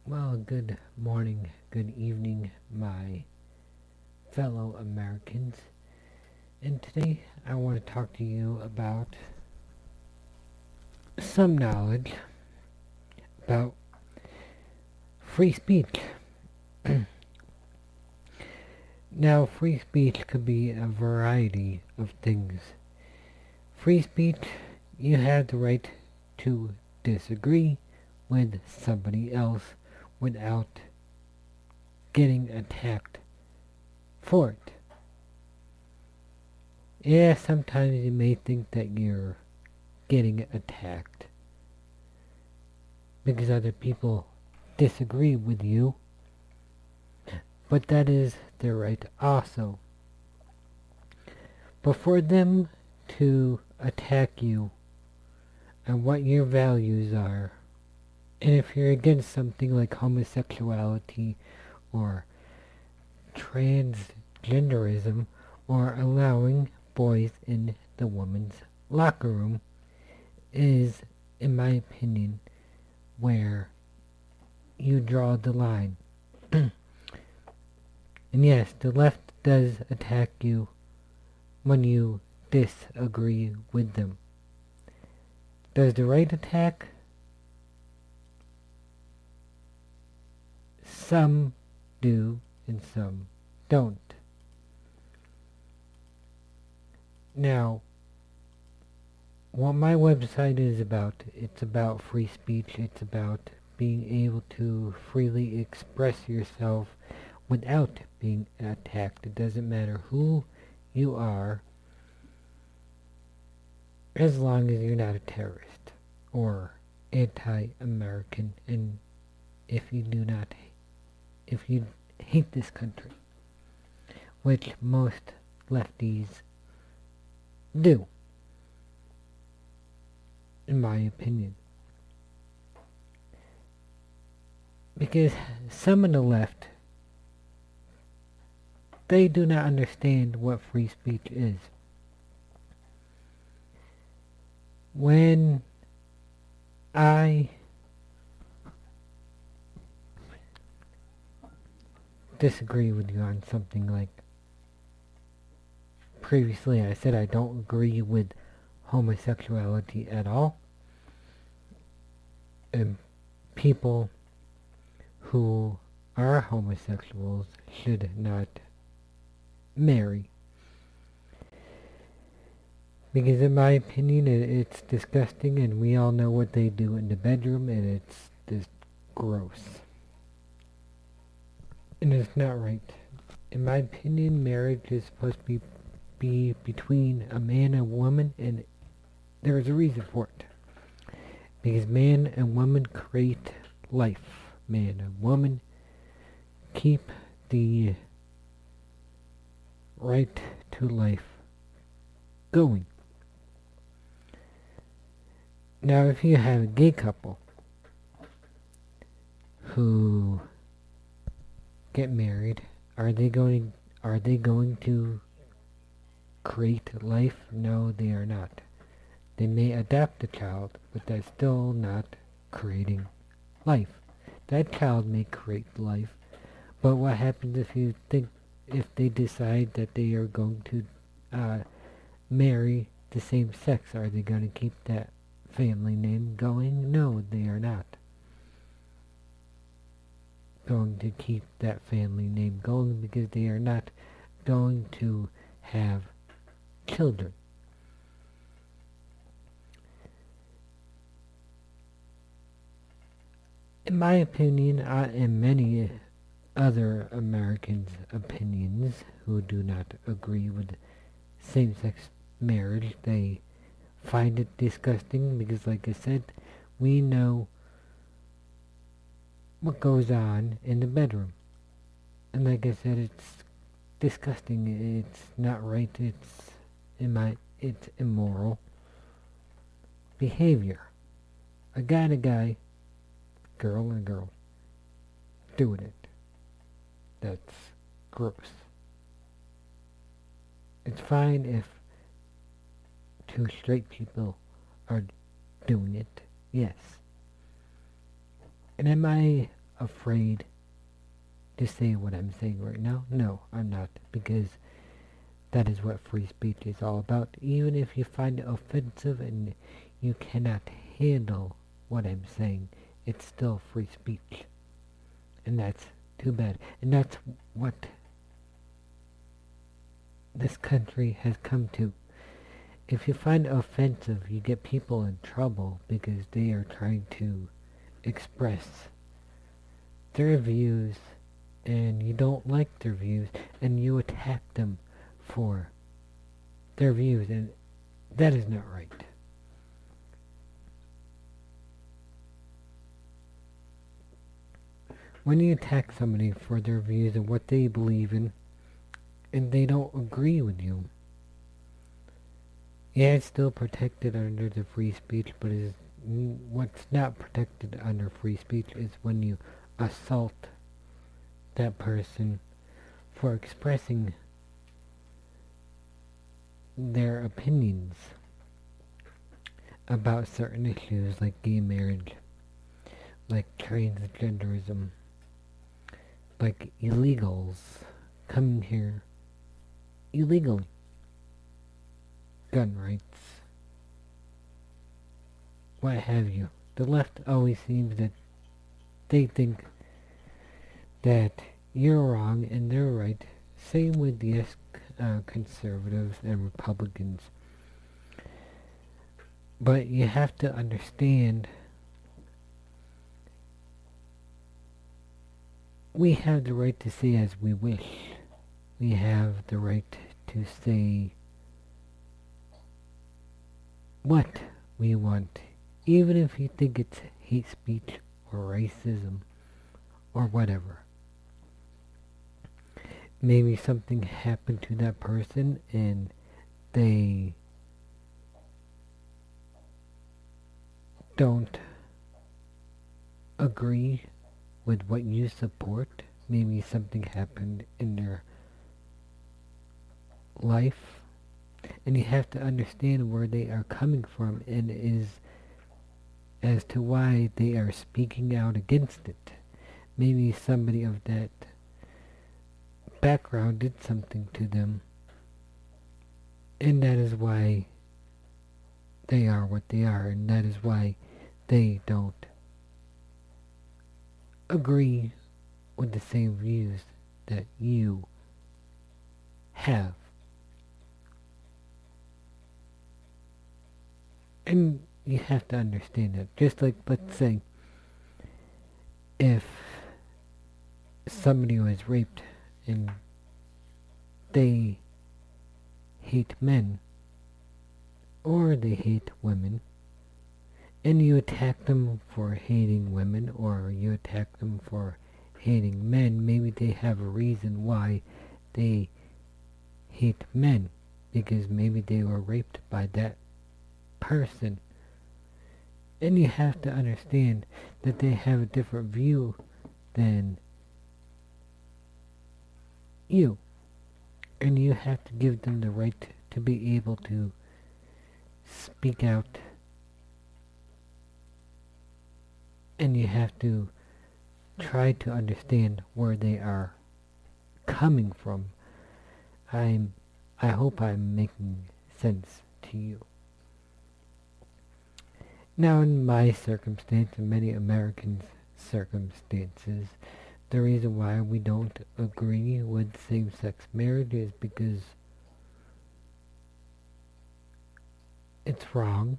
Well, good morning, good evening, my fellow Americans. And today I want to talk to you about some knowledge about free speech. Now, free speech could be a variety of things. Free speech, you have the right to disagree with somebody else without getting attacked for it. Yeah, sometimes you may think that you're getting attacked because other people disagree with you, but that is their right also. But for them to attack you and what your values are, and if you're against something like homosexuality or transgenderism or allowing boys in the women's locker room, is, in my opinion, where you draw the line. And yes, the left does attack you when you disagree with them. Does the right attack? Some do and some don't. Now, what my website is about, it's about free speech, it's about being able to freely express yourself without being attacked. It doesn't matter who you are, as long as you're not a terrorist or anti-American, and if you hate this country, which most lefties do, in my opinion. Because some of the left, they do not understand what free speech is. When I disagree with you on something, like previously I said I don't agree with homosexuality at all, and people who are homosexuals should not marry. Because in my opinion, it's disgusting, and we all know what they do in the bedroom, and it's just gross. And it's not right. In my opinion, marriage is supposed to be between a man and a woman, and there is a reason for it. Because man and woman create life. Man and woman keep the right to life going. Now, if you have a gay couple who get married, are they going to create life? No, they are not. They may adopt a child, but that's still not creating life. That child may create life, but what happens if they decide that they are going to marry the same sex? Are they going to keep that family name going? No, they are not going to keep that family name going, because they are not going to have children. In my opinion, and many other Americans' opinions who do not agree with same-sex marriage, they find it disgusting because, like I said, we know what goes on in the bedroom. And like I said, it's disgusting. It's not right. It's immoral behavior. A guy and a guy, girl and a girl, doing it. That's gross. It's fine if two straight people are doing it, yes. And in my afraid to say what I'm saying right now? No, I'm not, because that is what free speech is all about. Even if you find it offensive and you cannot handle what I'm saying, it's still free speech. And that's too bad. And that's what this country has come to. If you find it offensive, you get people in trouble because they are trying to express their views and you don't like their views and you attack them for their views, and that is not right. When you attack somebody for their views and what they believe in and they don't agree with you, yeah, it's still protected under the free speech, but what's not protected under free speech is when you assault that person for expressing their opinions about certain issues like gay marriage, like transgenderism, like illegals coming here illegally, gun rights, what have you. The left always seems that they think that you're wrong and they're right. Same with the conservatives and Republicans. But you have to understand, we have the right to say as we wish. We have the right to say what we want, even if you think it's hate speech or racism or whatever. Maybe something happened to that person and they don't agree with what you support. Maybe something happened in their life, and you have to understand where they are coming from and is as to why they are speaking out against it. Maybe somebody of that background did something to them, and that is why they are what they are, and that is why they don't agree with the same views that you have. And you have to understand that. Just like, let's say, if somebody was raped and they hate men or they hate women, and you attack them for hating women or you attack them for hating men, maybe they have a reason why they hate men, because maybe they were raped by that person. And you have to understand that they have a different view than you. And you have to give them the right to be able to speak out. And you have to try to understand where they are coming from. I hope I'm making sense to you. Now, in my circumstance and many Americans' circumstances, the reason why we don't agree with same-sex marriage is because it's wrong,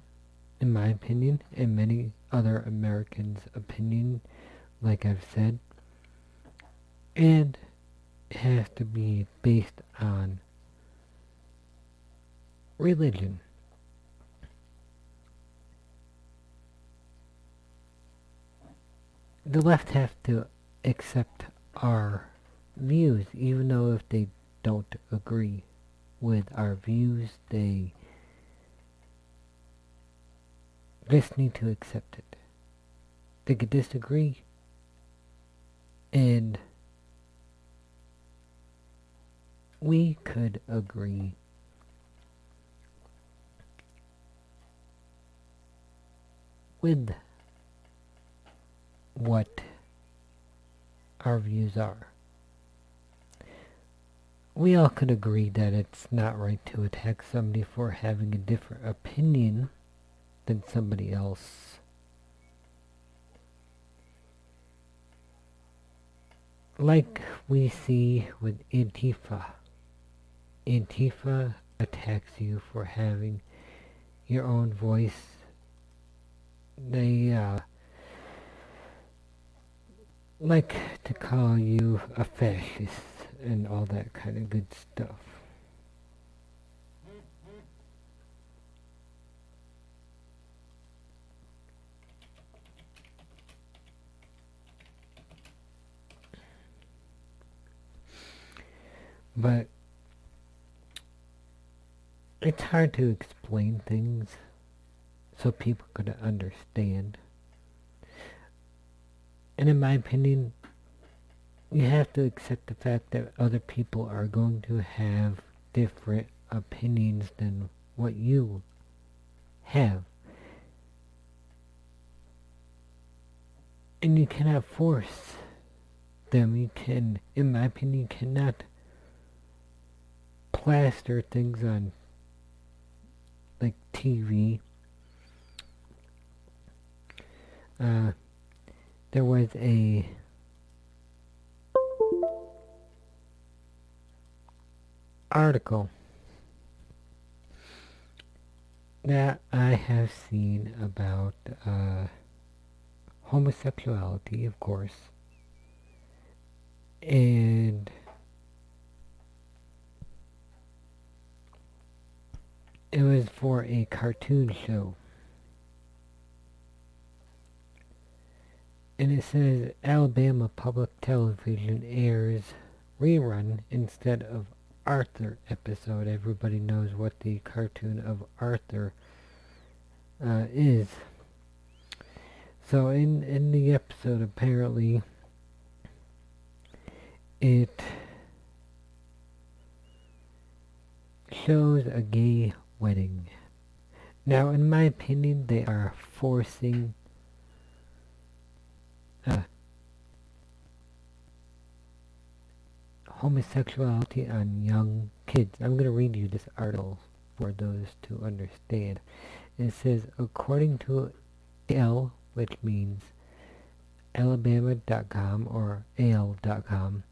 in my opinion, and many other Americans' opinion, like I've said, and it has to be based on religion. The left have to accept our views, even though if they don't agree with our views, they just need to accept it. They could disagree, and we could agree with what our views are. We all could agree that it's not right to attack somebody for having a different opinion than somebody else. Like we see with Antifa. Antifa attacks you for having your own voice. They like to call you a fascist and all that kind of good stuff. But it's hard to explain things so people could understand. And in my opinion, you have to accept the fact that other people are going to have different opinions than what you have. And you cannot force them. You can, in my opinion, you cannot plaster things on like TV. There was a article that I have seen about homosexuality, of course, and it was for a cartoon show. And it says Alabama Public Television airs rerun instead of Arthur episode. Everybody knows what the cartoon of Arthur is. So in the episode, apparently, it shows a gay wedding. Now, in my opinion, they are forcing homosexuality on young kids. I'm going to read you this article for those to understand. It says, according to AL, which means Alabama.com or AL.com,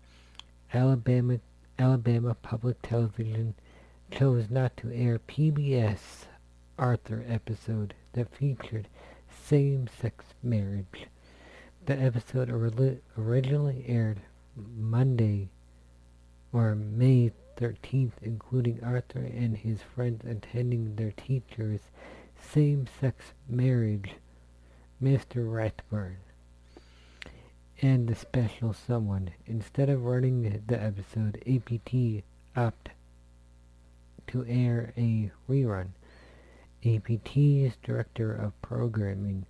Alabama Public Television chose not to air PBS Arthur episode that featured same-sex marriage. The episode originally aired Monday or May 13th, including Arthur and his friends attending their teacher's same-sex marriage, Mr. Ratburn, and the special someone. Instead of running the episode, APT opted to air a rerun. APT's director of programming,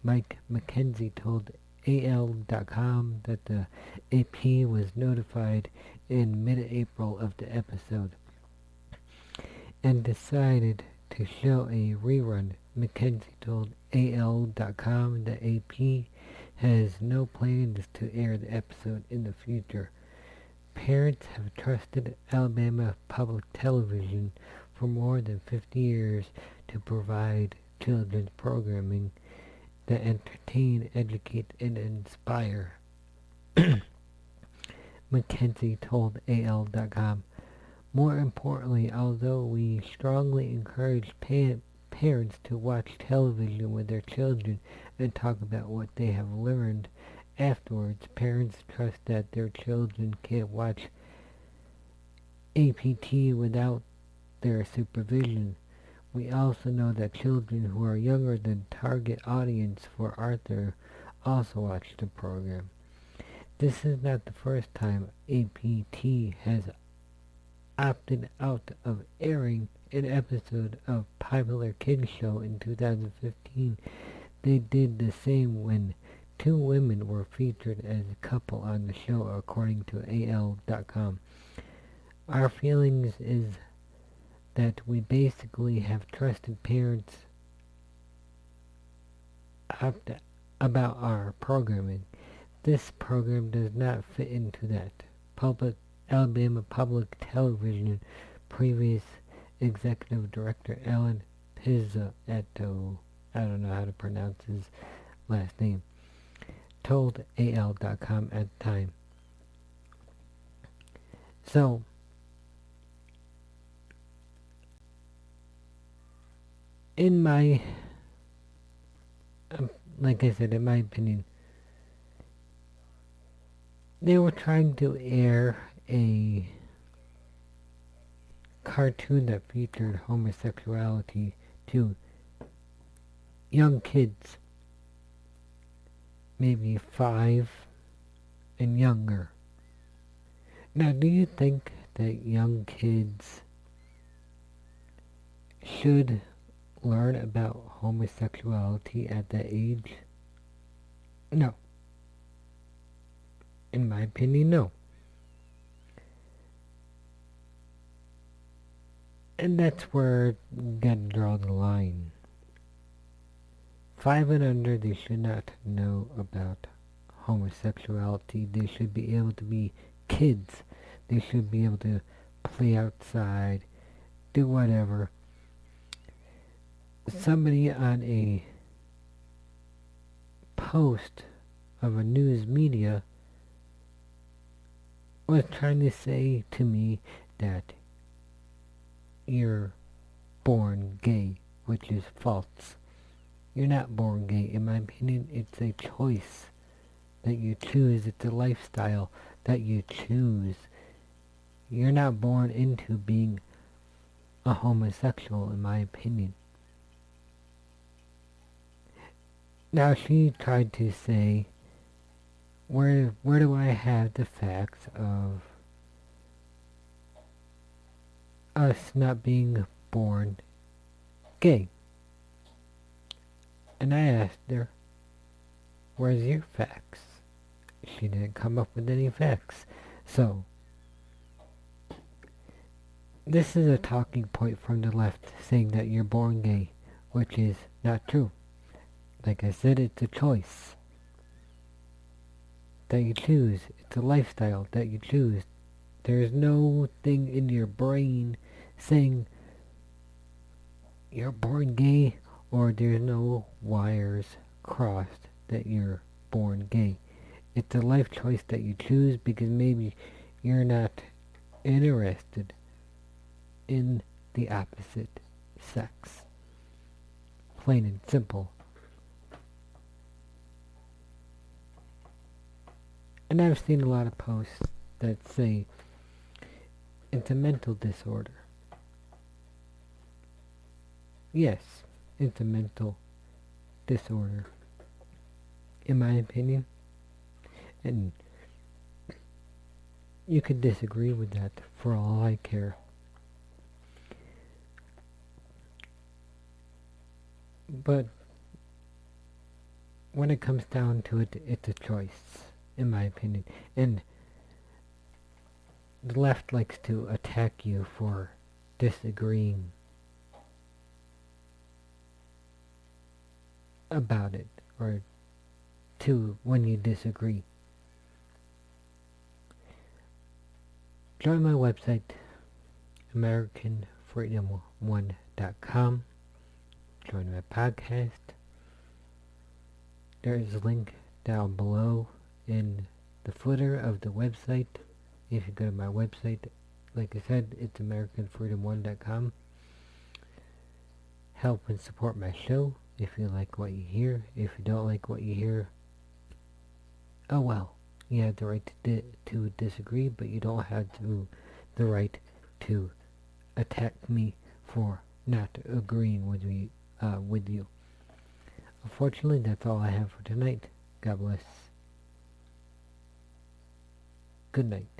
Mike McKenzie, told AL.com that the AP was notified in mid-April of the episode and decided to show a rerun. McKenzie told AL.com that AP has no plans to air the episode in the future. Parents have trusted Alabama Public Television for more than 50 years to provide children's programming that entertain, educate, and inspire. McKenzie told AL.com. More importantly, although we strongly encourage parents to watch television with their children and talk about what they have learned afterwards, parents trust that their children can't watch APT without their supervision. We also know that children who are younger than target audience for Arthur also watch the program. This is not the first time APT has opted out of airing an episode of popular kids show in 2015. They did the same when two women were featured as a couple on the show, according to AL.com. Our feelings is that we basically have trusted parents about our programming. This program does not fit into that. Alabama Public Television previous executive director Alan Pizzaetto, I don't know how to pronounce his last name, told AL.com at the time. So, in my, like I said, in my opinion, they were trying to air a cartoon that featured homosexuality to young kids, maybe 5 and younger. Now, do you think that young kids should learn about homosexuality at that age? No. In my opinion, no. And that's where you gotta draw the line. 5 and under, they should not know about homosexuality. They should be able to be kids. They should be able to play outside, do whatever. Somebody on a post of a news media was trying to say to me that you're born gay, which is false. You're not born gay. In my opinion, it's a choice that you choose. It's a lifestyle that you choose. You're not born into being a homosexual, in my opinion. Now, she tried to say, where do I have the facts of us not being born gay? And I asked her, where's your facts? She didn't come up with any facts. So, this is a talking point from the left saying that you're born gay, which is not true. Like I said, it's a choice that you choose. It's a lifestyle that you choose. There's no thing in your brain saying you're born gay, or there's no wires crossed that you're born gay. It's a life choice that you choose because maybe you're not interested in the opposite sex. Plain and simple. And I've seen a lot of posts that say it's a mental disorder. Yes, it's a mental disorder, in my opinion. And you could disagree with that for all I care. But when it comes down to it, it's a choice, in my opinion. And the left likes to attack you for disagreeing about it, or to when you disagree. Join my website, AmericanFreedom1.com. Join my podcast. There is a link down below in the footer of the website. If you go to my website, like I said, it's AmericanFreedom1.com. Help and support my show if you like what you hear. If you don't like what you hear, oh well. You have the right to disagree, but you don't have the right to attack me for not agreeing with me with you. Unfortunately, that's all I have for tonight. God bless. Good night.